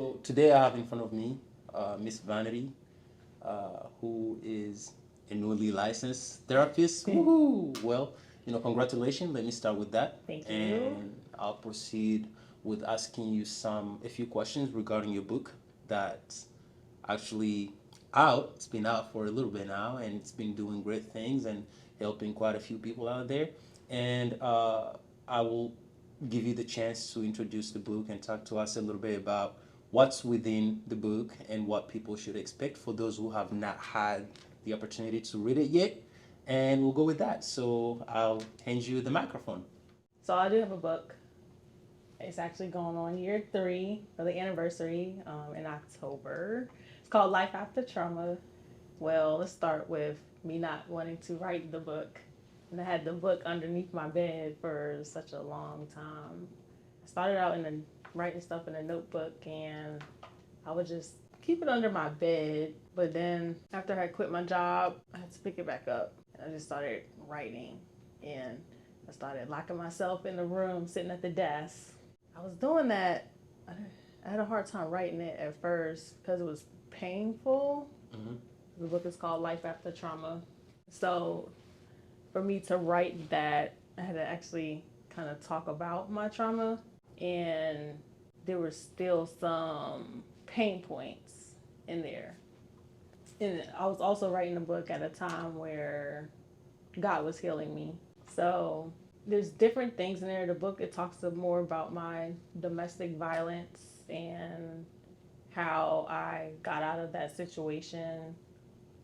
So today I have in front of me Miss Vanity, who is a newly licensed therapist. Woohoo! Well, congratulations. Let me start with that. Thank you. And I'll proceed with asking you a few questions regarding your book that's actually out. It's been out for a little bit now, and it's been doing great things and helping quite a few people out there. And I will give you the chance to introduce the book and talk to us a little bit about what's within the book and what people should expect for those who have not had the opportunity to read it yet. And we'll go with that. So I'll hand you the microphone. So I do have a book. It's actually going on year 3 for the anniversary in October. It's called Life After Trauma. Well, let's start with me not wanting to write the book. And I had the book underneath my bed for such a long time. I started out writing stuff in a notebook, and I would just keep it under my bed. But then after I quit my job, I had to pick it back up. And I just started writing. And I started locking myself in the room, sitting at the desk. I was doing that. I had a hard time writing it at first because it was painful. Mm-hmm. The book is called Life After Trauma. So for me to write that, I had to actually kind of talk about my trauma. And there were still some pain points in there. And I was also writing the book at a time where God was healing me. So there's different things in there. The book, it talks more about my domestic violence and how I got out of that situation.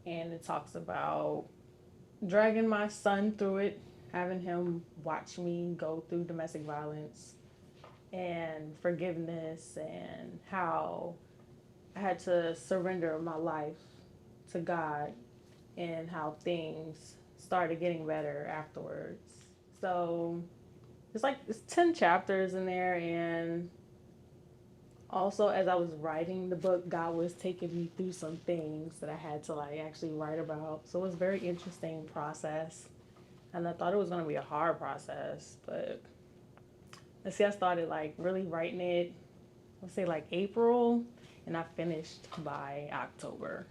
And it talks about dragging my son through it, having him watch me go through domestic violence and forgiveness, and how I had to surrender my life to God, and how things started getting better afterwards. So it's 10 chapters in there. And also, as I was writing the book, God was taking me through some things that I had to like actually write about. So it was a very interesting process. And I thought it was going to be a hard process, but let's see, I started like really writing it, let's say like April, and I finished by October.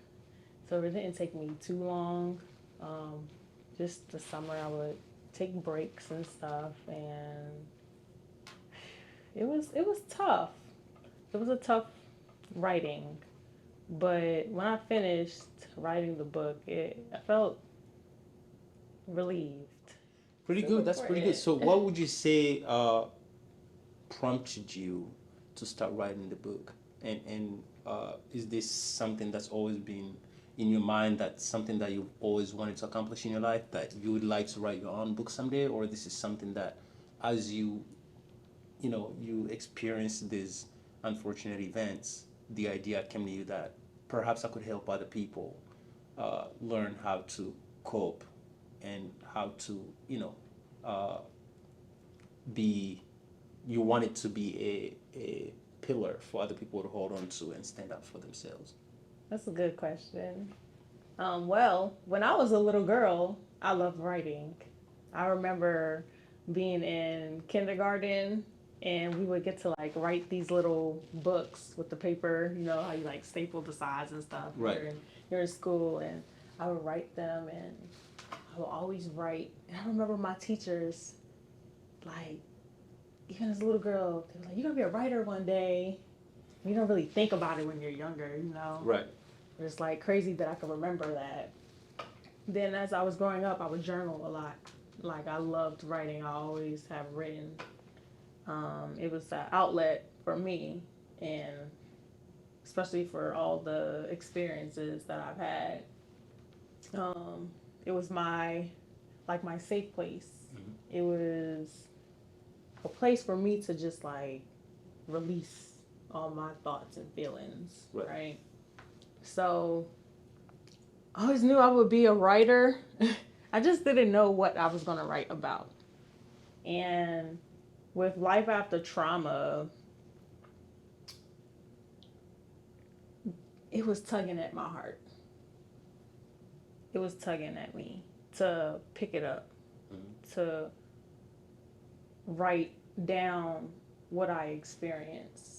So it didn't take me too long. Um, just the summer, I would take breaks and stuff, and it was tough. It was a tough writing, but when I finished writing the book, I felt relieved. Pretty Super good. That's pretty good. important. So, what would you say prompted you to start writing the book? And is this something that's always been in your mind? That's something that you've always wanted to accomplish in your life? That you would like to write your own book someday, or this is something that, as you experience these unfortunate events, the idea came to you that perhaps I could help other people learn how to cope and how to, uh, be you want it to be a pillar for other people to hold on to and stand up for themselves. That's a good question. Well, when I was a little girl, I loved writing. I remember being in kindergarten, and we would get to like write these little books with the paper, how you like staple the sides and stuff. Right. You're in school, and I would write them, and I would always write. And I remember my teachers, like, even as a little girl, they were like, "You're gonna be a writer one day." You don't really think about it when you're younger. Right. It's like crazy that I can remember that. Then as I was growing up, I would journal a lot. Like I loved writing. I always have written. It was an outlet for me, and especially for all the experiences that I've had. It was my safe place. Mm-hmm. It was a place for me to just like release all my thoughts and feelings, Right. right? So I always knew I would be a writer. I just didn't know what I was going to write about. And with Life After Trauma, it was tugging at my heart. It was tugging at me to pick it up, Mm-hmm. to write down what I experienced.